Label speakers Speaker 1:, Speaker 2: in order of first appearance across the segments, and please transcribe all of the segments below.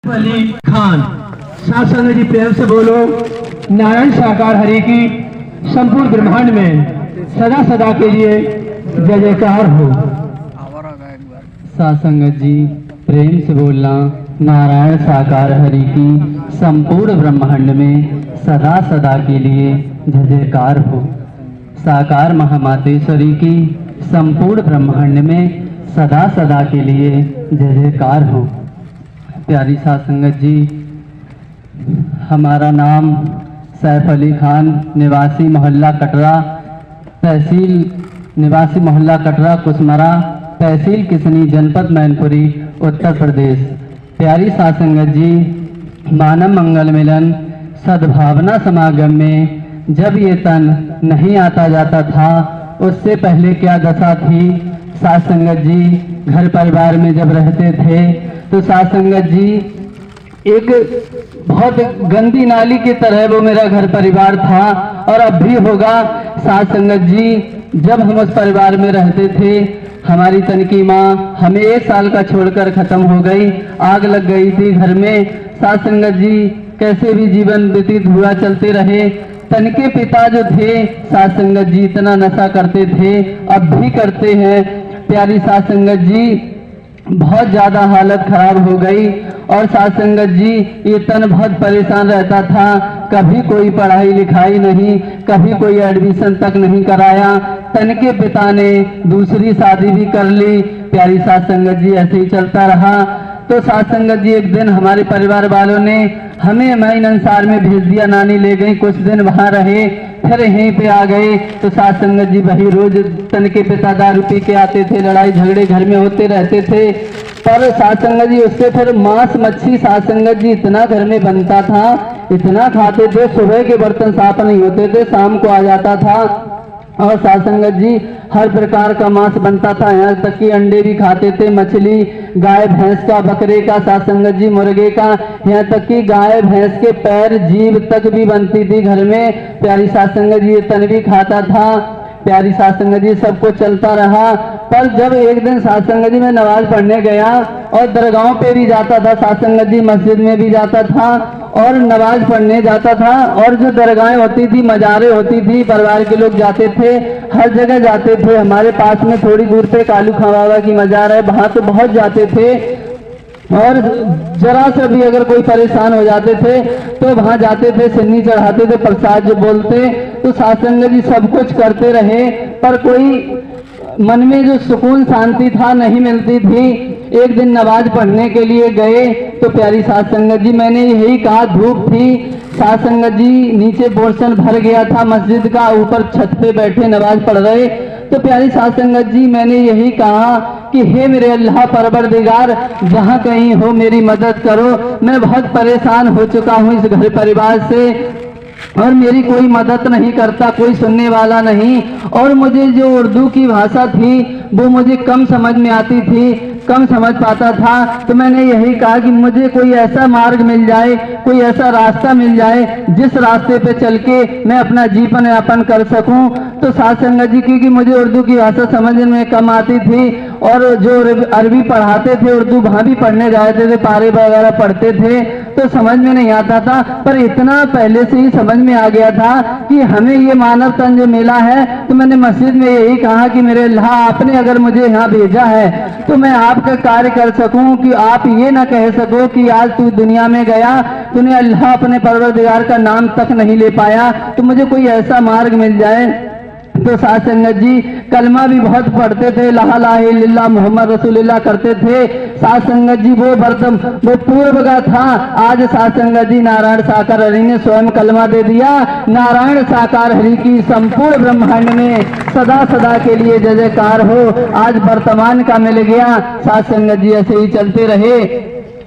Speaker 1: अली खान। साथ संग जी प्रेम से बोलो। नारायण साकार हरि की संपूर्ण ब्रह्मांड में सदा सदा के लिए जय जयकार हो।
Speaker 2: साथ संगत जी प्रेम से बोलना। नारायण साकार हरि की संपूर्ण ब्रह्मांड में सदा सदा के लिए जय जयकार हो। साकार महामातेश्वरी की संपूर्ण ब्रह्मांड में सदा सदा के लिए जय जयकार हो। प्यारी साथ संगत जी, हमारा नाम सैफ अली खान, निवासी मोहल्ला कटरा, तहसील निवासी मोहल्ला कटरा कुसमरा, तहसील किसनी, जनपद मैनपुरी, उत्तर प्रदेश। प्यारी साथ संगत जी, मानव मंगल मिलन सद्भावना समागम में जब ये तन नहीं आता जाता था, उससे पहले क्या दशा थी। साथ संगत जी, घर परिवार में जब रहते थे तो साथ संगत जी एक बहुत गंदी नाली की तरह वो मेरा घर परिवार था और अब भी होगा। साथ संगत जी, जब हम उस परिवार में रहते थे, हमारी तनकी माँ हमें 1 साल का छोड़कर खत्म हो गई, आग लग गई थी घर में। साथ संगत जी, कैसे भी जीवन व्यतीत हुआ, चलते रहे। तनके पिता जो थे साथ संगत जी, इतना नशा करते थे, अब भी करते हैं। प्यारी साथ संगत जी, बहुत ज़्यादा हालत खराब हो गई और साथ संगत जी ये तन बहुत परेशान रहता था। कभी कोई पढ़ाई लिखाई नहीं, कभी कोई एडमिशन तक नहीं कराया। तन के पिता ने दूसरी शादी भी कर ली। प्यारी साथ संगत जी, ऐसे ही चलता रहा। तो साथ संगत जी, एक दिन हमारे परिवार वालों ने हमें मैन अंसार में भेज दिया, नानी ले गई, कुछ दिन वहाँ रहे, फिर यहीं पे आ गए। तो साथ संगत जी, वही रोज तन के पिता दारू पी के आते थे, लड़ाई झगड़े घर में होते रहते थे। पर साथ संगत जी, उससे फिर मांस मच्छी साथ संगत जी इतना घर में बनता था, इतना खाते थे, सुबह के बर्तन साफ नहीं होते थे, शाम को आ जाता था। और साथ संगत जी, हर प्रकार का मांस बनता था, यहाँ तक कि अंडे भी खाते थे, मछली, गाय भैंस का, बकरे का, साथ संगत जी मुर्गे का, यहाँ तक कि गाय भैंस के पैर, जीभ तक भी बनती थी घर में। प्यारी साथ संगत जी, ये तन भी खाता था। प्यारी साथ संगत जी, सब कुछ चलता रहा। पर जब एक दिन साथ संगत जी मैं नमाज पढ़ने गया और दरगाहों पे भी जाता था, साथ संगत जी मस्जिद में भी जाता था और नमाज पढ़ने जाता था। और जो दरगाहें होती थी, मजारें होती थी, परिवार के लोग जाते थे, हर जगह जाते थे। हमारे पास में थोड़ी दूर पे कालू खां बाबा की मजार है, वहां तो बहुत जाते थे। और जरा से भी अगर कोई परेशान हो जाते थे तो वहां जाते थे, सिन्नी चढ़ाते थे, प्रसाद जो बोलते। तो साथ संगत जी सब कुछ करते रहे, पर कोई मन में जो सुकून शांति था नहीं मिलती थी। एक दिन नमाज पढ़ने के लिए गए तो प्यारी साथ संगत जी, मैंने यही कहा, धूप थी, साथ संगत जी नीचे पोर्शन भर गया था मस्जिद का, ऊपर छत पे बैठे नमाज पढ़ रहे। तो प्यारी साथ संगत जी, मैंने यही कहा कि हे मेरे अल्लाह परवरदिगार, जहाँ कहीं हो मेरी मदद करो, मैं बहुत परेशान हो चुका हूँ इस घर परिवार से और मेरी कोई मदद नहीं करता, कोई सुनने वाला नहीं। और मुझे जो उर्दू की भाषा थी वो मुझे कम समझ में आती थी, कम समझ पाता था। तो मैंने यही कहा कि मुझे कोई ऐसा मार्ग मिल जाए, कोई ऐसा रास्ता मिल जाए जिस रास्ते पे चल के मैं अपना जीवन यापन कर सकूं। तो साथ संगत जी, क्योंकि मुझे उर्दू की भाषा समझ में कम आती थी और जो अरबी पढ़ाते थे उर्दू, वहाँ भी पढ़ने जाते थे, पारे वगैरह पढ़ते थे, तो समझ में नहीं आता था। पर इतना पहले से ही समझ में आ गया था कि हमें ये मानव तन जो मिला है, तो मैंने मस्जिद में यही कहा कि मेरे अल्लाह, आपने अगर मुझे यहाँ भेजा है तो मैं आपका कार्य कर सकूं, कि आप ये ना कह सको कि आज तू दुनिया में गया, तूने अल्लाह अपने परवरदिगार का नाम तक नहीं ले पाया, तो मुझे कोई ऐसा मार्ग मिल जाए। तो साथ संगत जी, कलमा भी बहुत पढ़ते थे, ला इलाहा इल्लल्लाह मुहम्मद रसूलुल्लाह करते थे। साथ संगत जी, वो पूर्व का था। आज साथ संगत जी, नारायण साकार हरि ने स्वयं कलमा दे दिया। नारायण साकार हरि की संपूर्ण ब्रह्मांड में सदा सदा के लिए जय जयकार हो। आज वर्तमान का मिल गया। साथ संगत जी, ऐसे ही चलते रहे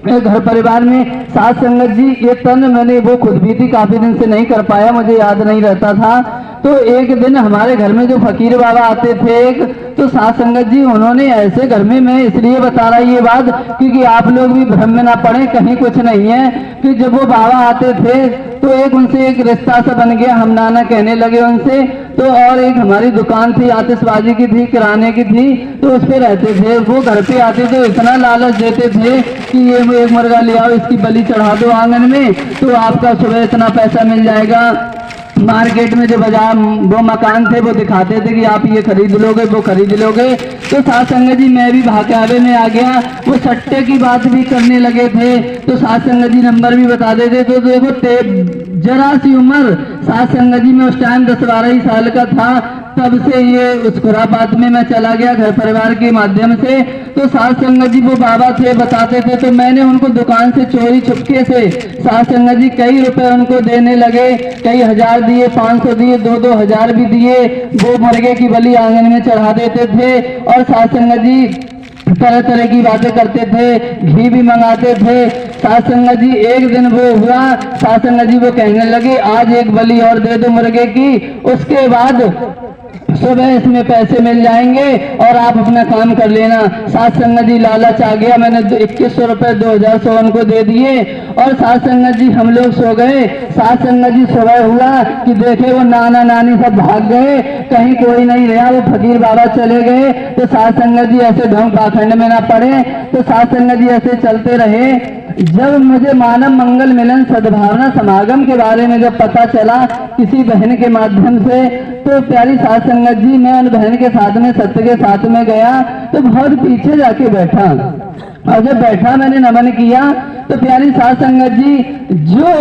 Speaker 2: घर परिवार में। साथ संगत जी, ये तन मैंने वो खुद भी थी, काफी दिन से नहीं कर पाया, मुझे याद नहीं रहता था। तो एक दिन हमारे घर में जो फकीर बाबा आते थे एक, तो साथ संगत जी उन्होंने ऐसे घर में, मैं इसलिए बता रहा ये बात क्योंकि आप लोग भी भ्रम में ना पड़े, कहीं कुछ नहीं है, कि जब वो बाबा आते थे तो एक उनसे एक रिश्ता सा बन गया, हम नाना कहने लगे उनसे। तो और एक हमारी दुकान थी, आतिशबाजी की थी, किराने की थी, तो उस पे रहते थे। वो घर पे आते थे, इतना लालच देते थे कि ये एक मुर्गा ले आओ, इसकी बलि चढ़ा दो आंगन में, तो आपका सुबह इतना पैसा मिल जाएगा। मार्केट में जो बाजार वो मकान थे वो दिखाते थे कि आप ये खरीद लोगे, वो खरीद लोगे। तो साथ संगत जी मैं भी भाग्यावे में आ गया। वो सट्टे की बात भी करने लगे थे, तो साथ संगत जी नंबर भी बता देते। तो देखो जरा सी उम्र साथ संगत जी में उस टाइम 10-12 ही साल का था, तब से ये उस खुरापात में मैं चला गया घर परिवार के माध्यम से। तो साथ संगत जी वो बाबा थे, बताते थे, तो मैंने उनको दुकान से चोरी छुपके से साथ संगत जी कई रुपए उनको देने लगे, कई हजार दिए, 500 दिए, 2-2 हजार भी दिए। वो मुर्गे की बलि आंगन में चढ़ा देते थे और साथ संगत जी तरह तरह की बातें करते थे, घी भी मंगाते थे। साथ संगत जी एक दिन वो हुआ, साथ संगत जी वो कहने लगे आज एक बलि और दे दो मुर्गे की, उसके बाद सुबह इसमें पैसे मिल जाएंगे और आप अपना काम कर लेना। साथ संगत जी लालच आ गया, मैंने 2100 रुपए 2100 उनको दे दिए और साथ संगत जी हम लोग सो गए। साथ संगत जी सुबह हुआ कि देखे वो नाना नानी सब भाग गए, कहीं कोई नहीं रहा, वो फकीर बाबा चले गए। तो साथ संगत जी ऐसे ढंग पाखंड में ना पड़े, तो साथ संगत जी ऐसे चलते रहे। जब मुझे मानव मंगल मिलन सद्भावना समागम के बारे में जब पता चला किसी बहन के माध्यम से, तो प्यारी साथ संगत जी मैं उन बहन के साथ में सत्य के साथ में गया, तो बहुत पीछे जाके बैठा और जब बैठा मैंने नमन किया, तो प्यारी साथ संगत जी जो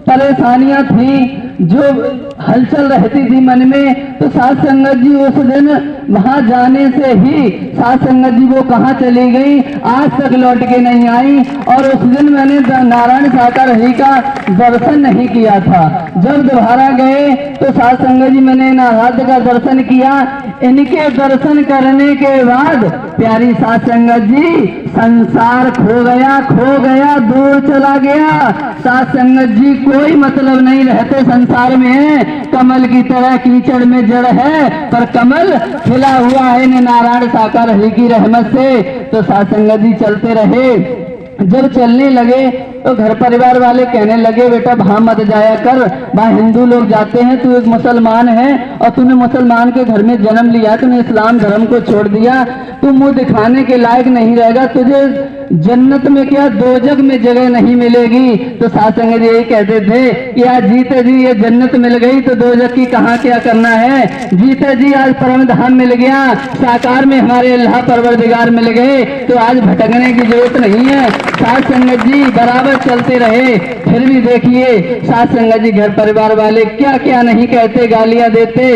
Speaker 2: परेशानियां थी, जो हलचल रहती थी मन में, तो साथ संगत जी उस दिन वहां जाने से ही साथ संगत जी वो कहाँ चली गई, आज तक लौट के नहीं आई। और उस दिन मैंने नारायण साकार हरि का दर्शन नहीं किया था। जब दोबारा गए तो साथ संगत जी मैंने नारायण का दर्शन किया। इनके दर्शन करने के बाद प्यारी साथ संगत जी संसार खो गया, दूर चला गया। साथ संगत जी कोई मतलब नहीं रहते संसार में, कमल की तरह कीचड़ में जड़ है, पर कमल खिला हुआ है नारायण साकार हरि की रहमत से। तो साथ संगत जी चलते रहे। जब चलने लगे तो घर परिवार वाले कहने लगे बेटा वहां मत जाया कर, वहां हिंदू लोग जाते हैं, तू एक मुसलमान है और तूने मुसलमान के घर में जन्म लिया, तूने इस्लाम धर्म को छोड़ दिया, तू मुंह दिखाने के लायक नहीं रहेगा, तुझे जन्नत में क्या दोजख में जगह नहीं मिलेगी। तो साथ संगत यही कहते थे कि आज जीते जी ये जन्नत मिल गई तो दोजख की कहाँ क्या करना है, जीते जी आज परम धाम मिल गया, साकार में हमारे अल्लाह परवरदिगार मिल गए, तो आज भटकने की जरूरत नहीं है। साथ संगत जी बराबर चलते रहे। फिर भी देखिए साथ संगत जी घर परिवार वाले क्या क्या नहीं कहते, गालियां देते,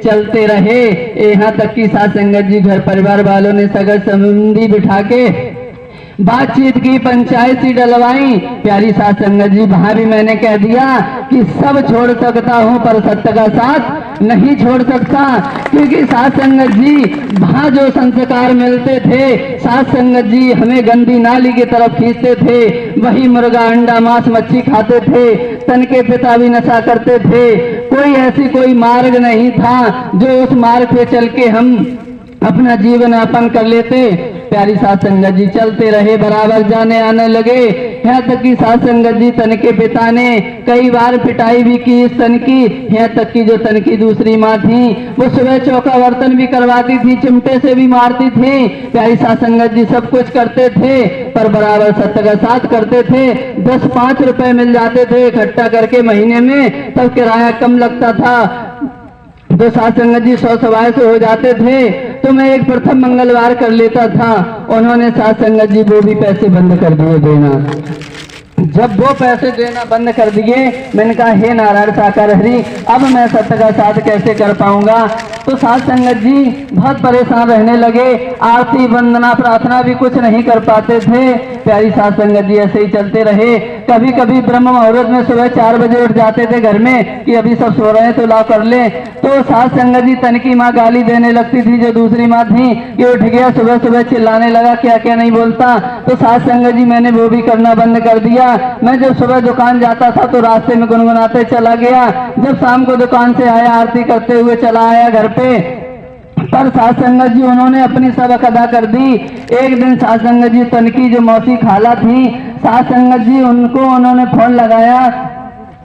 Speaker 2: चलते रहे। यहाँ तक कि साथ संगत जी घर परिवार वालों ने सगर संबंधी बिठा के बातचीत की, पंचायत सी डलवाई। प्यारी साथ संगत जी वहां भी मैंने कह दिया कि सब छोड़ सकता हूं पर सत्य का साथ नहीं छोड़ सकता, क्योंकि साथ संगत जी वहां जो संस्कार मिलते थे, साथ संगत जी हमें गंदी नाली की तरफ खींचते थे, वही मुर्गा अंडा मांस मच्छी खाते थे, तन के पिता भी नशा करते थे। कोई मार्ग नहीं था जो उस मार्ग पे चल के हम अपना जीवन यापन कर लेते। प्यारी साथ संगत जी चलते रहे, बराबर जाने आने लगे। यहाँ तक कि साथ संगत जी तन के पिता ने कई बार पिटाई भी की इस तन की। यहाँ तक कि जो तन की दूसरी माँ थी वो सुबह चौका बर्तन भी करवाती थी, चिमटे से भी मारती थी। प्यारी साथ संगत जी सब कुछ करते थे पर बराबर सत्य का साथ करते थे। 10-5 रुपए मिल जाते थे इकट्ठा करके महीने में, तब किराया कम लगता था, तो साथ संगत जी 100 से हो जाते थे। तो मैं एक प्रथम मंगलवार कर लेता था। उन्होंने साथ संगत जी वो भी पैसे बंद कर दिए देना। जब वो पैसे देना बंद कर दिए, मैंने कहा हे नारायण साकार हरि, अब मैं सत्य का साथ कैसे कर पाऊंगा। तो साथ संगत जी बहुत परेशान रहने लगे, आरती वंदना प्रार्थना भी कुछ नहीं कर पाते थे। प्यारी साथ संगत जी ऐसे ही चलते रहे। कभी कभी ब्रह्म मुहूर्त में सुबह 4 बजे उठ जाते थे घर में कि अभी सब सो रहे हैं तो लाओ कर ले। तो साथ संगत जी तन की माँ गाली देने लगती थी, जो दूसरी माँ थी, कि उठ गया सुबह सुबह चिल्लाने लगा, क्या क्या नहीं बोलता। तो साथ संगत जी मैंने वो भी करना बंद कर दिया। मैं जब सुबह दुकान जाता था तो रास्ते में गुनगुनाते चला गया, जब शाम को दुकान से आया आरती करते हुए चला आया घर पे। पर साथ संगत जी उन्होंने अपनी सबक अदा कर दी। एक दिन साथ संगत जी तन की जो मौसी खाला थी, साथ संगत जी उनको उन्होंने फोन लगाया,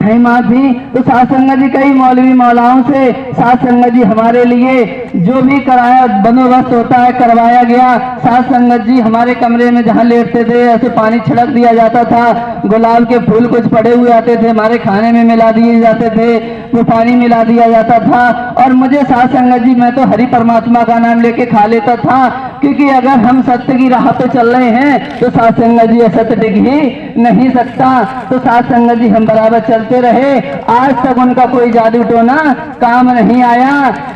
Speaker 2: है माँ थी। तो साथ संगत जी कई मौलवी मौलाओं से साथ संगत जी हमारे लिए जो भी कराया बंदोबस्त होता है करवाया गया। साथ संगत जी हमारे कमरे में जहाँ लेटते थे ऐसे पानी छिड़क दिया जाता था, गुलाब के फूल कुछ पड़े हुए आते थे हमारे खाने में मिला दिए जाते थे, वो पानी मिला दिया जाता था। और मुझे साथ संगत जी मैं तो हरि परमात्मा का नाम लेके खा लेता था, क्योंकि अगर हम सत्य की राह पे चल रहे हैं तो साथ संगत जी असत्य टिक ही नहीं सकता। तो साथ संगत जी हम बराबर चलते रहे, आज तक उनका कोई जादू टोना काम नहीं आया,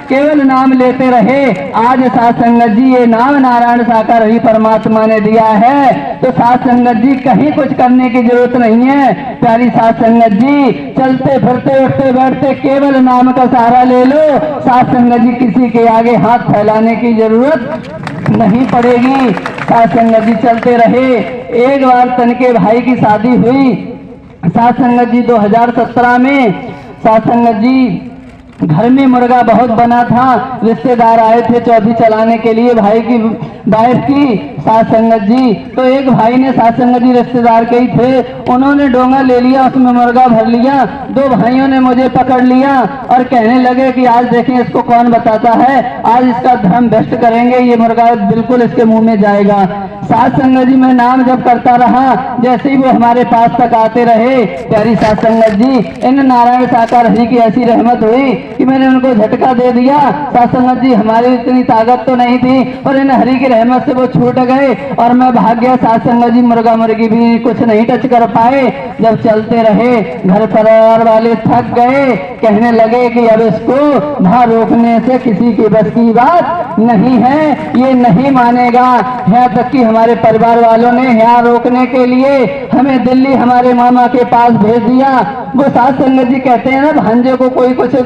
Speaker 2: केवल नाम लेते रहे। आज साथ संगत जी ये नाम नारायण साकार हरि परमात्मा ने दिया है, तो साथ संगत जी कहीं कुछ करने की जरूरत नहीं है। प्यारी साथ संगत जी चलते फिरते उठते बैठते केवल नाम का सहारा ले लो। साथ संगत जी किसी के आगे हाथ फैलाने की जरूरत नहीं पड़ेगी। साथ संगत जी चलते रहे। एक बार तनके भाई की शादी हुई साथ संगत जी 2017 में। साथ संगत जी घर में मुर्गा बहुत बना था, रिश्तेदार आए थे चौधरी चलाने के लिए भाई की वाइफ की साथ संगत जी। तो एक भाई ने साथ संगत जी रिश्तेदार के ही थे, उन्होंने डोंगा ले लिया, उसमें मुर्गा भर लिया। दो भाइयों ने मुझे पकड़ लिया और कहने लगे कि आज देखें इसको कौन बताता है, आज इसका धर्म भ्रष्ट करेंगे, ये मुर्गा बिल्कुल इसके मुंह में जाएगा। साथ संगत जी मैं नाम जब करता रहा, जैसे ही वो हमारे पास तक आते रहे, प्यारी साथ संगत जी इन नारायण साकार हरि की ऐसी रहमत हुई कि मैंने उनको झटका दे दिया। साथ संगत जी हमारी इतनी ताकत तो नहीं थी, पर इन हरि की रहमत से वो छूट गए और मैं भाग गया। साथ संगत जी मुर्गा मुर्गी भी कुछ नहीं टच कर पाए। जब चलते रहे घर परिवार वाले थक गए, कहने लगे कि अब इसको वहां रोकने से किसी की बस की बात नहीं है, ये नहीं मानेगा। यहाँ तक कि हमारे परिवार वालों ने यहाँ रोकने के लिए हमें दिल्ली हमारे मामा के पास भेज दिया। वो साथ संगत जी कहते हैं ना, भांजे को कोई कुछ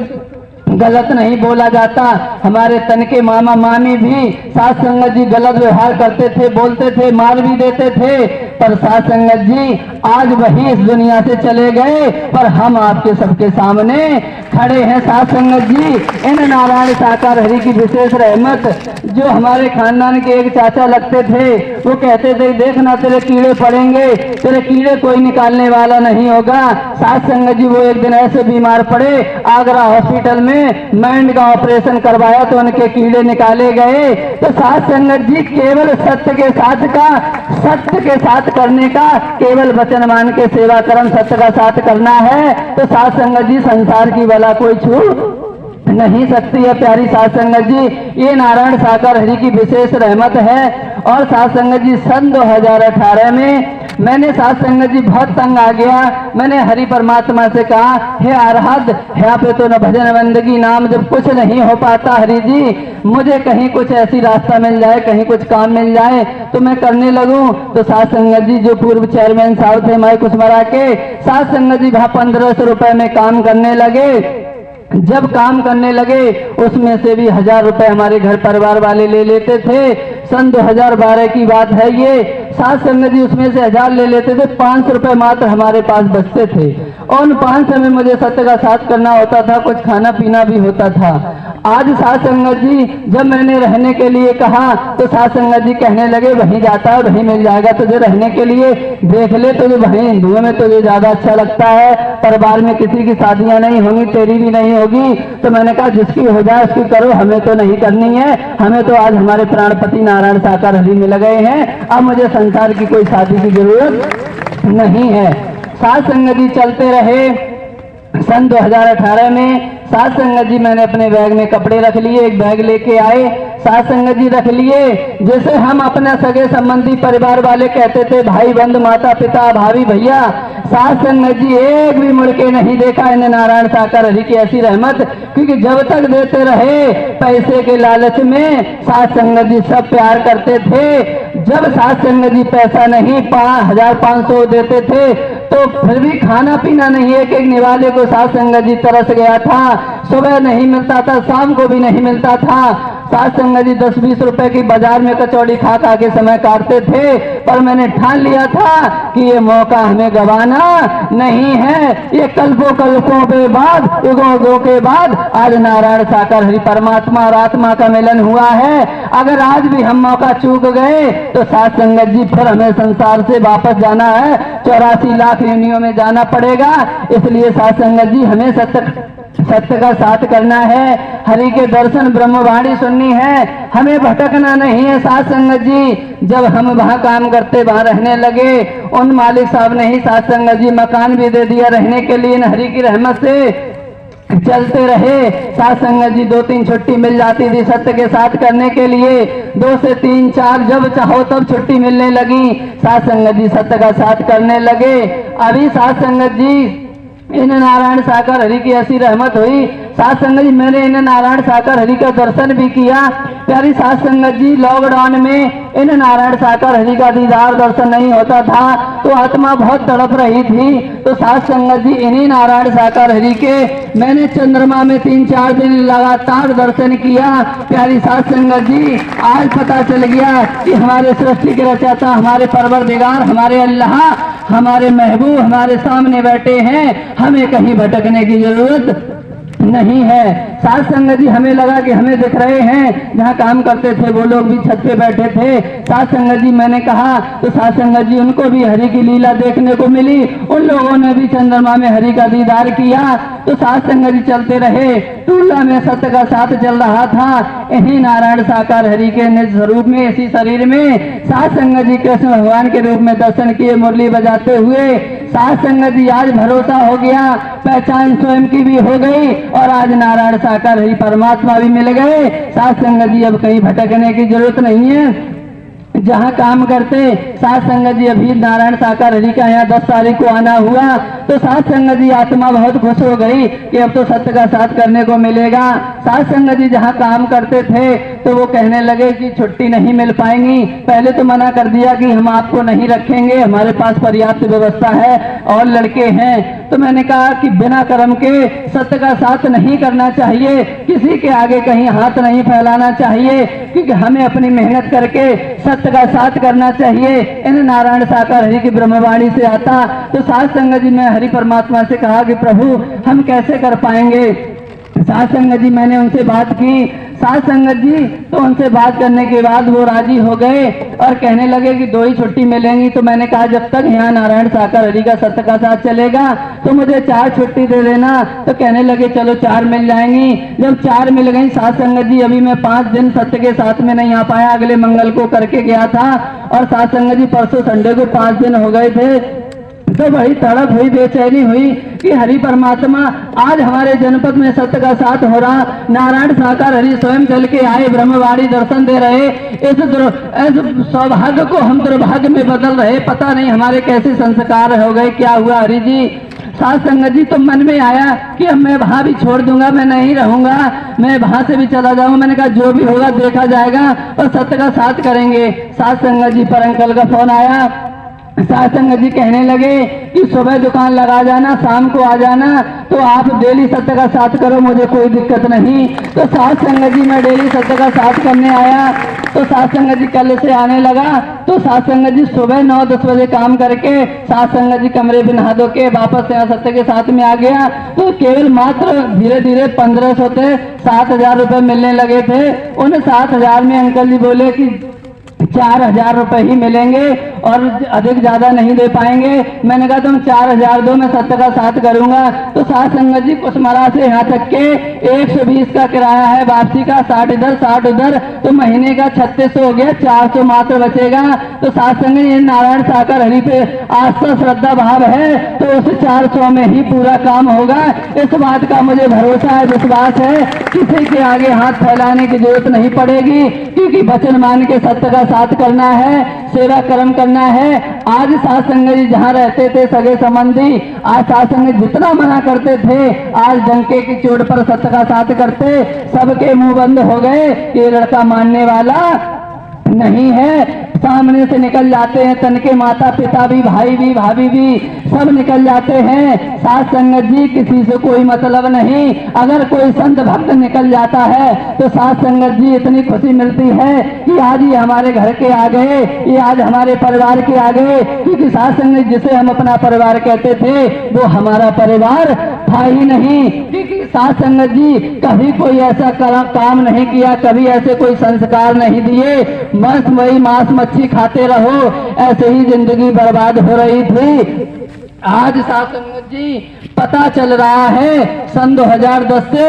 Speaker 2: गलत नहीं बोला जाता। हमारे तनके मामा मामी भी साथ संगत जी गलत व्यवहार करते थे, बोलते थे, मार भी देते थे, पर साथ संगत जी आज वही इस दुनिया से चले गए, पर हम आपके सबके सामने खड़े हैं। साथ संगत जी इन नारायण साकार हरि की विशेष रहमत, जो हमारे खानदान के एक चाचा लगते थे, वो कहते थे देखना तेरे कीड़े पड़ेंगे, तेरे कीड़े कोई निकालने वाला नहीं होगा। साथ संगत जी वो एक दिन ऐसे बीमार पड़े, आगरा हॉस्पिटल में माइंड का ऑपरेशन करवाया तो उनके कीड़े निकाले गए। तो साथ संगत जी केवल सत्य के साथ करने का, केवल वचन मान के सेवा कर्म सत्य का साथ करना है। तो साथ संगत जी संसार की भला कोई छू नहीं सकती है। प्यारी साथ संगत जी ये नारायण साकार हरि की विशेष रहमत है। और साथ संगत जी सन 2018 में मैंने साथ संगत जी बहुत तंग आ गया। मैंने हरि परमात्मा से कहा, हे अरहद, यहाँ पे तो न भजन बंदगी नाम जब कुछ नहीं हो पाता, हरि जी मुझे कहीं कुछ ऐसी रास्ता मिल जाए, कहीं कुछ काम मिल जाए तो मैं करने लगूं। तो साथ संगत जी जो पूर्व चेयरमैन साहब थे माई कुशमरा के, साथ संगत जी वहाँ 1500 रुपए में काम करने लगे। जब काम करने लगे उसमें से भी 1000 रुपए हमारे घर परिवार वाले ले लेते थे। सन 2012 की बात है ये। साथ संगत जी उसमें से 1000 ले लेते थे, 500 रुपए मात्र हमारे पास बचते थे। और उन 500 में मुझे सत्य का साथ करना होता था, कुछ खाना पीना भी होता था। आज साथ संगत जी जब मैंने रहने के लिए कहा तो साथ संगत जी कहने लगे वहीं जाता है, वहीं मिल जाएगा तुझे रहने के लिए, देख ले तुझे वहीं हिंदुओं में तुझे ज्यादा अच्छा लगता है, परिवार में किसी की शादियां नहीं होंगी, तेरी भी नहीं होगी। तो मैंने कहा जिसकी हो जाए उसकी करो, हमें तो नहीं करनी है, हमें तो आज हमारे प्राणपति नारायण साकार हरि मिल गए हैं, अब मुझे संसार की कोई शादी की जरूरत नहीं है। साथ संगत जी चलते रहे। सन 2018 में साथ संगत जी मैंने अपने बैग में कपड़े रख लिए, एक बैग लेके आए, साथ संगत जी रख लिए। जैसे हम अपने सगे संबंधी परिवार वाले कहते थे, भाई बंधु माता पिता भाभी भैया, साथ संगत जी एक भी मुड़ के नहीं देखा इन्हें नारायण साकार हरि की ऐसी रहमत। क्योंकि जब तक देते रहे पैसे के लालच में साथ संगत जी सब प्यार करते थे। जब साथ संगत जी पैसा नहीं 1500 देते थे तो फिर भी खाना पीना नहीं, एक एक निवाले को साथ संगत जी तरस गया था। सुबह नहीं मिलता था, शाम को भी नहीं मिलता था। साथ संगत जी 10-20 रुपए की बाजार में कचौड़ी खा खा के समय काटते थे, पर मैंने ठान लिया था कि ये मौका हमें गंवाना नहीं है। ये कल्पों कल्पों के बाद, युगों के बाद आज नारायण साकार हरि परमात्मा और आत्मा का मिलन हुआ है। अगर आज भी हम मौका चूक गए तो साथ संगत जी फिर हमें संसार से वापस जाना है, 84 लाख योनियों में जाना पड़ेगा। इसलिए साथ संगत जी हमें सत्य का साथ करना है, हरि के दर्शन ब्रह्मवाणी सुननी है, हमें भटकना नहीं है। साथ संगत जी जब हम वहाँ काम करते वहाँ रहने लगे, उन मालिक साहब ने ही साथ संगत जी मकान भी दे दिया रहने के लिए, हरि की रहमत से चलते रहे। साथ संगत जी 2-3 छुट्टी मिल जाती थी सत्य के साथ करने के लिए, 2 से 3, 4 जब चाहो तब छुट्टी मिलने लगी। साथ संगत जी सत्य का साथ करने लगे। अभी साथ संगत जी इन नारायण साकार हरि की ऐसी रहमत हुई, साथ संगत जी मैंने इन नारायण साकार हरि का दर्शन भी किया। प्यारी साथ संगत जी लॉकडाउन में इन नारायण साकार हरि का दीदार दर्शन नहीं होता था तो आत्मा बहुत तड़प रही थी। तो साथ संगत जी इन्हीं नारायण साकार हरि के मैंने चंद्रमा में 3-4 दिन लगातार दर्शन किया। प्यारी साथ संगत जी आज पता चल गया कि हमारे सृष्टि के रचयिता, हमारे परवरदिगार, हमारे अल्लाह, हमारे महबूब हमारे सामने बैठे हैं, हमें कहीं भटकने की जरूरत नहीं है। साथ संगत जी हमें लगा कि हमें दिख रहे हैं, जहाँ काम करते थे वो लोग भी छत पे बैठे थे। साथ संगत जी मैंने कहा तो साथ संगत जी उनको भी हरि की लीला देखने को मिली, उन लोगों ने भी चंद्रमा में हरि का दीदार किया। तो साथ संगत जी चलते रहे, टूला में सत्य का साथ चल रहा था। इन्हीं नारायण साकार हरि के निज स्वरूप में, इसी शरीर में साथ संगत जी कृष्ण भगवान के रूप में दर्शन किए मुरली बजाते हुए। साथ संगत जी आज भरोसा हो गया, पहचान स्वयं की भी हो गई और आज नारायण साकार हरि परमात्मा भी मिल गए। साथ संगत जी अब कहीं भटकने की जरूरत नहीं है, जहाँ काम करते। साथ संगत जी अभी नारायण साकार हरि का यहाँ 10 तारीख को आना हुआ तो साथ संगत जी आत्मा बहुत खुश हो गई कि अब तो सत्य का साथ करने को मिलेगा। साथ संगत जी जहाँ काम करते थे तो वो कहने लगे कि छुट्टी नहीं मिल पाएंगी। पहले तो मना कर दिया कि हम आपको नहीं रखेंगे, हमारे पास पर्याप्त व्यवस्था है और लड़के हैं। तो मैंने कहा कि बिना कर्म के सत्य का साथ नहीं करना चाहिए, किसी के आगे कहीं हाथ नहीं फैलाना चाहिए, क्योंकि हमें अपनी मेहनत करके सत्य का साथ करना चाहिए। इन नारायण साकार हरि की ब्रह्मवाणी से आता। तो साथ संगत जी मैं हरि परमात्मा से कहा कि प्रभु हम कैसे कर पाएंगे। साथ संगत जी मैंने उनसे बात की। साथ संगत जी तो उनसे बात करने के बाद वो राजी हो गए और कहने लगे कि 2 ही छुट्टी मिलेंगी। तो मैंने कहा जब तक यहाँ नारायण साकार हरि का सत्य का साथ चलेगा तो मुझे 4 छुट्टी दे देना। तो कहने लगे चलो 4 मिल जाएंगी। जब 4 मिल गई साथ संगत जी अभी मैं 5 दिन सत्य के साथ में नहीं आ पाया, अगले मंगल को करके गया था और साथ संगत जी परसों संडे को 5 दिन हो गए थे। तो बड़ी तड़प हुई, बेचैनी हुई कि हरि परमात्मा आज हमारे जनपद में सत्य का साथ हो रहा, नारायण साकार हरि स्वयं चल के आए, ब्रह्मवाणी दर्शन दे रहे। इस सौभाग्य को हम दुर्भाग्य में बदल रहे, पता नहीं हमारे कैसे संस्कार हो गए, क्या हुआ हरि जी। साथ संगत जी तो मन में आया कि अब मैं वहां भी छोड़ दूंगा, मैं नहीं रहूंगा, मैं वहां से भी चला जाऊंगा। मैंने कहा जो भी होगा देखा जाएगा और सत्य का साथ करेंगे। साथ संगत जी पर अंकल का फोन आया। साथ संगत जी कहने लगे कि सुबह दुकान लगा जाना, शाम को आ जाना, तो आप डेली सत्य का साथ करो, मुझे कोई दिक्कत नहीं। तो साथ संगत जी मैं डेली सत्य का साथ करने आया। तो साथ संगत जी कल से आने लगा। तो साथ संगत जी सुबह 9-10 बजे काम करके साथ संगत जी कमरे में नहा धो के वापस यहाँ सत्य के साथ में आ गया। तो केवल मात्र धीरे धीरे 1500 थे 7,000 रुपये मिलने लगे थे। उन 7,000 में अंकल जी बोले कि 4,000 रुपए ही मिलेंगे और अधिक ज्यादा नहीं दे पाएंगे। मैंने कहा तुम 4,000 दो, मैं सत्य का साथ करूंगा। तो साथ संगत जी कुसमारा से यहाँ तक के 120 का किराया है, वापसी का 60 इधर 60 उधर, तो महीने का 3600 हो गया, 400 मात्र बचेगा। तो साथ संगत जी नारायण साकार हरि पे आस्था श्रद्धा भाव है तो उस 400 में ही पूरा काम होगा। इस बात का मुझे भरोसा है, विश्वास है, किसी के आगे हाथ फैलाने की जरूरत नहीं पड़ेगी, क्योंकि वचन मान के सत्य का साथ करना है, सेवा कर्म करना है। आज साथ संगत जी जहाँ रहते थे सगे संबंधी, आज साथ संगत जितना मना करते थे, आज डंके की चोट पर सत्य का साथ करते, सबके मुंह बंद हो गए। ये लड़का मानने वाला नहीं है। सामने से निकल जाते हैं, तन के माता पिता भी, भाई भी, भाभी भी सब निकल जाते हैं। साथ संगत जी किसी से कोई मतलब नहीं। अगर कोई संत भक्त निकल जाता है तो साथ संगत जी इतनी खुशी मिलती है कि आज ये हमारे घर के आ गए, ये आज हमारे परिवार के आ गए। क्योंकि साथ संगत जिसे हम अपना परिवार कहते थे वो हमारा परिवार था ही नहीं। क्योंकि साथ संगत जी कभी कोई ऐसा काम नहीं किया, कभी ऐसे कोई संस्कार नहीं दिए। बस वही मांस मच्छी खाते रहो, ऐसे ही जिंदगी बर्बाद हो रही थी। आज साथ संगत जी पता चल रहा है सन 2010 से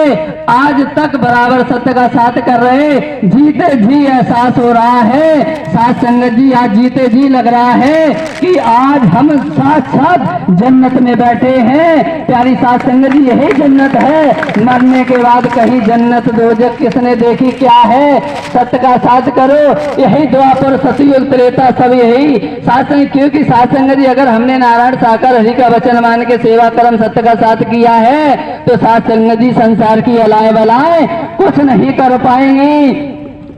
Speaker 2: आज तक बराबर सत्य का साथ कर रहे, जीते जी एहसास हो रहा है। साथ संगत जी आज जीते जी लग रहा है कि आज हम साथ साथ जन्नत में बैठे हैं। प्यारी साथ संगत जी यही जन्नत है। मरने के बाद कहीं जन्नत दोजख किसने देखी क्या है? सत्य का साथ करो, यही द्वापर सतयुग त्रेता सब यही साथ संगत। क्योंकि साथ संगत जी अगर हमने नारायण साकार हरि का वचन मान के सेवा कर्म सत्य का साथ किया है तो साथ संगत जी संसार की अलाए बलाए कुछ नहीं कर पाएंगी।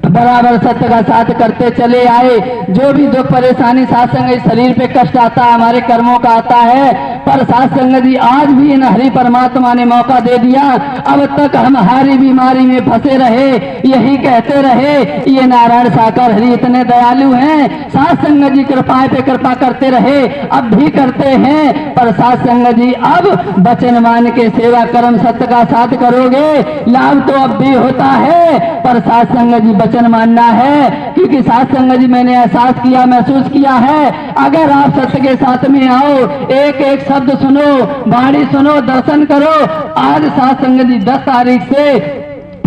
Speaker 2: बराबर सत्य का साथ करते चले आए। जो भी दुख परेशानी साथ संगत शरीर पे कष्ट आता है, हमारे कर्मों का आता है, पर साथ संगत जी आज भी इन हरि परमात्मा ने मौका दे दिया। अब तक हम हरी बीमारी में फंसे रहे, यही कहते रहे ये नारायण साकार हरि इतने दयालु हैं। साथ संगत जी कृपाएं पे कृपा करते रहे, अब भी करते हैं। पर साथ संगत जी अब वचन मान के सेवा कर्म सत्य का साथ करोगे, लाभ तो अब भी होता है, पर साथ संगत जी वचन मानना है। क्योंकि साथ संगत जी मैंने एहसास किया, महसूस किया है, अगर आप सत्य के साथ में आओ, एक एक शब्द सुनो, वाणी सुनो, दर्शन करो। आज साथ संगत जी 10 तारीख से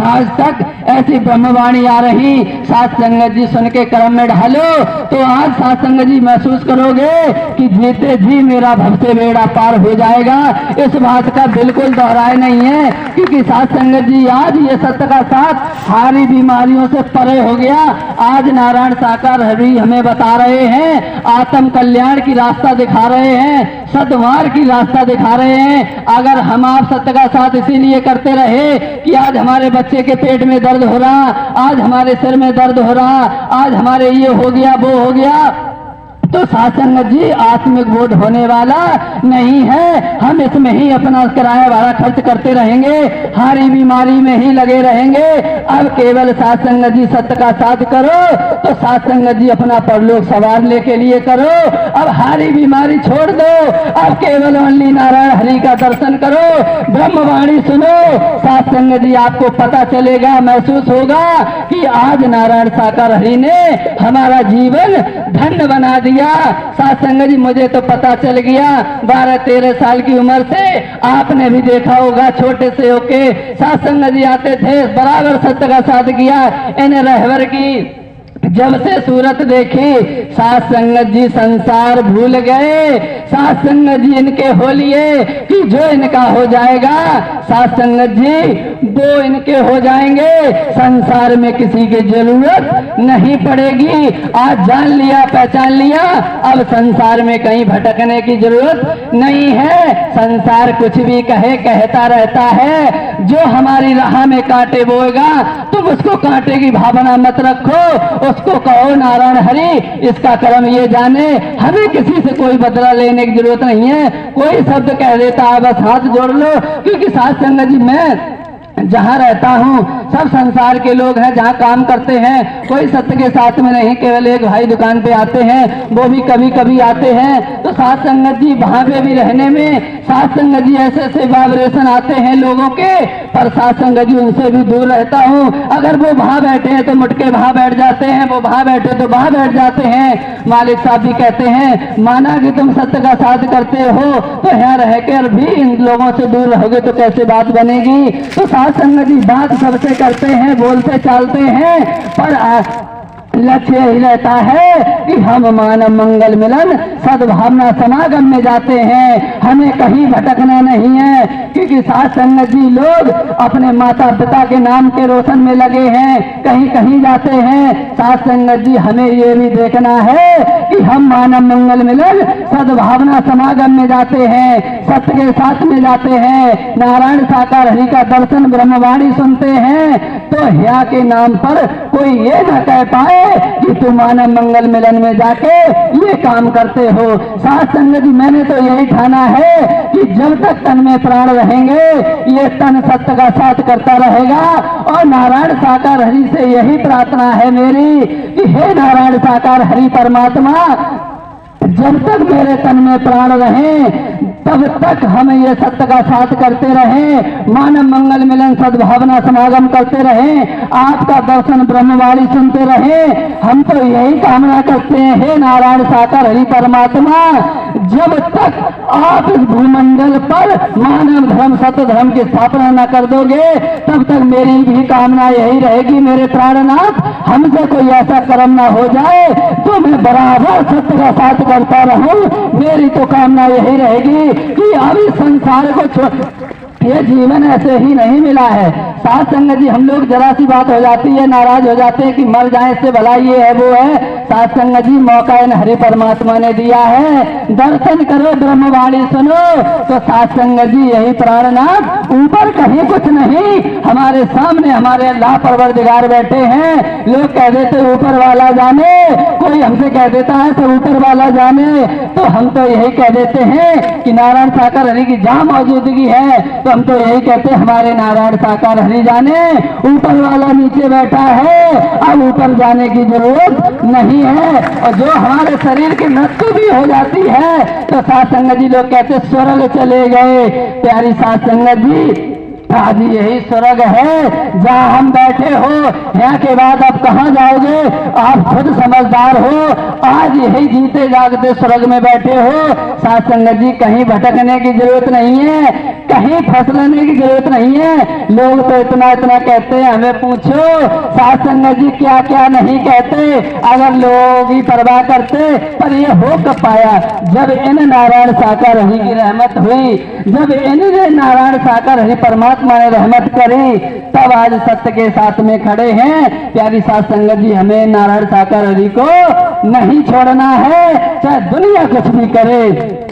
Speaker 2: आज तक ऐसी ब्रह्मवाणी आ रही, साथ संगत जी सुन के कर्म में ढालो तो आज साथ संगत जी महसूस करोगे कि जीते जी मेरा भव से बेड़ा पार हो जाएगा। इस बात का बिल्कुल दोहराए नहीं है। क्योंकि साथ संगत जी आज ये सत्य का साथ सारी बीमारियों से परे हो गया। आज नारायण साकार हरि हमें बता रहे हैं, आत्म कल्याण की रास्ता दिखा रहे हैं, सद्मार्ग की रास्ता दिखा रहे हैं। अगर हम आप सत्य का साथ इसीलिए करते रहे कि आज हमारे बच्चे के पेट में दर्द हो रहा, आज हमारे सिर में दर्द हो रहा, आज हमारे ये हो गया वो हो गया, तो साथ संगत जी आत्मिक बोध होने वाला नहीं है। हम इसमें ही अपना किराया भाड़ा खर्च करते रहेंगे, हारी बीमारी में ही लगे रहेंगे। अब केवल साथ संगत जी सत्य का साथ करो तो साथ संगत जी अपना परलोक सवारने के लिए करो। अब हारी बीमारी छोड़ दो, अब केवल ओनली नारायण हरि का दर्शन करो, ब्रह्मवाणी सुनो। साथ संगत जी आपको पता चलेगा, महसूस होगा कि आज नारायण साकार हरि ने हमारा जीवन धन्य बना दिया। साथ संगत जी मुझे तो पता चल गया 12-13 साल की उम्र से, आपने भी देखा होगा छोटे से होके साथ संगत जी आते थे, बराबर सत्य का साथ किया। इन्हें रहवर की जब से सूरत देखी साथ संगत जी संसार भूल गए। साथ संगत जी इनके हो लिए कि जो इनका हो जाएगा, साथ संगत जी वो इनके हो जाएंगे, संसार में किसी की जरूरत नहीं पड़ेगी। आज जान लिया, पहचान लिया, अब संसार में कहीं भटकने की जरूरत नहीं है। संसार कुछ भी कहे, कहता रहता है। जो हमारी राह में कांटे बोएगा तुम उसको कांटे की भावना मत रखो, उसको कहो नारायण हरि इसका कर्म ये जाने। हमें किसी से कोई बदला लेने की जरूरत नहीं है। कोई शब्द कह देता है बस हाथ जोड़ लो। क्योंकि साथ संगत जी मैं जहाँ रहता हूँ सब संसार के लोग हैं, जहाँ काम करते हैं कोई सत्य के साथ में नहीं, केवल एक भाई दुकान पे आते हैं, वो भी कभी कभी आते हैं। तो साथ संगत जी वहाँ पे भी रहने में साथ संगत जी ऐसे ऐसे वाइब्रेशन आते हैं लोगों के, पर साथ संगत जी उनसे भी दूर रहता हूँ। अगर वो वहाँ बैठे हैं तो मुटके वहाँ बैठ जाते हैं, वो वहाँ बैठे तो वहाँ बैठ जाते हैं। मालिक साहब भी कहते हैं माना कि तुम सत्य का साथ करते हो तो यहाँ रहकर भी इन लोगों से दूर रहोगे तो कैसे बात बनेगी। तो साथ संगत जी बात सबसे करते हैं, बोलते चालते हैं, पर लक्ष्य यही रहता है कि हम मानव मंगल मिलन सद्भावना समागम में जाते हैं, हमें कहीं भटकना नहीं है। क्योंकि साथ संगत जी लोग अपने माता पिता के नाम के रोशन में लगे हैं, कहीं कहीं जाते हैं। साथ संगत जी हमें ये भी देखना है कि हम मानव मंगल मिलन सद्भावना समागम में जाते हैं, सत्य के साथ में जाते हैं, नारायण साकार हरि का दर्शन ब्रह्मवाणी सुनते हैं। तो हया के नाम पर कोई ये न कह पाए कि तुम मानव मंगल मिलन में जाके ये काम करते हो। साथ संगत जी, मैंने तो यही ठाना है कि जब तक तन में प्राण रहेंगे ये तन सत्य का साथ करता रहेगा। और नारायण साकार हरि से यही प्रार्थना है मेरी कि हे नारायण साकार हरि परमात्मा, जब तक मेरे तन में प्राण रहे तब तक हम ये सत्य का साथ करते रहें, मानव मंगल मिलन सद्भावना समागम करते रहें, आपका दर्शन ब्रह्मवाणी सुनते रहें। हम तो यही कामना करते हैं हे नारायण साकार हरि परमात्मा, जब तक आप इस भूमंडल पर मानव धर्म सत्य धर्म की स्थापना न कर दोगे तब तक मेरी भी कामना यही रहेगी मेरे प्राणनाथ, हमसे कोई ऐसा कर्म ना हो जाए तो मैं बराबर सत्य का साथ करता रहूं। मेरी तो कामना यही रहेगी कि अभी संसार को छोड़, ये जीवन ऐसे ही नहीं मिला है। साथ संगत जी, हम लोग जरा सी बात हो जाती है नाराज हो जाते हैं कि मर जाए इससे भला ये है वो है। साथ संगत जी, मौका इन हरि परमात्मा ने दिया है, दर्शन करो ब्रह्मवाणी सुनो। तो साथ संगत जी, यही प्राणनाथ, ऊपर कहीं कुछ नहीं, हमारे सामने हमारे अल्लाह परवरदिगार बैठे हैं। लोग कह देते ऊपर वाला जाने, कोई हमसे कह देता है तो ऊपर वाला जाने, तो हम तो यही कह देते हैं कि नारायण साकार हरि की जहाँ मौजूदगी है तो हम तो यही कहते हैं हमारे नारायण साकार हरि जाने, ऊपर वाला नीचे बैठा है, अब ऊपर जाने की जरूरत नहीं है। और जो हमारे शरीर की मृत्यु भी हो जाती है तो साथ संगत जी लोग कहते स्वर्ग चले गए। प्यारी साथ संगत जी, आज यही स्वर्ग है जहाँ हम बैठे हो, यहाँ के बाद आप कहाँ जाओगे आप खुद समझदार हो। आज यही जीते जागते स्वर्ग में बैठे हो। साथ संगत जी, कहीं भटकने की जरूरत नहीं है, कहीं फसलने की जरूरत नहीं है। लोग तो इतना इतना कहते हैं, हमें पूछो साथ संगत जी क्या क्या नहीं कहते। अगर लोग ही परवाह करते, पर ये हो कब पाया, जब इन नारायण साकार हरि की रहमत हुई, जब इन्हें नारायण साकार हरि परमात्मा ने रहमत करी, तब आज सत्य के साथ में खड़े हैं। प्यारी साथ संगत जी, हमें नारायण साकार हरि को नहीं छोड़ना है, चाहे दुनिया कुछ भी करे।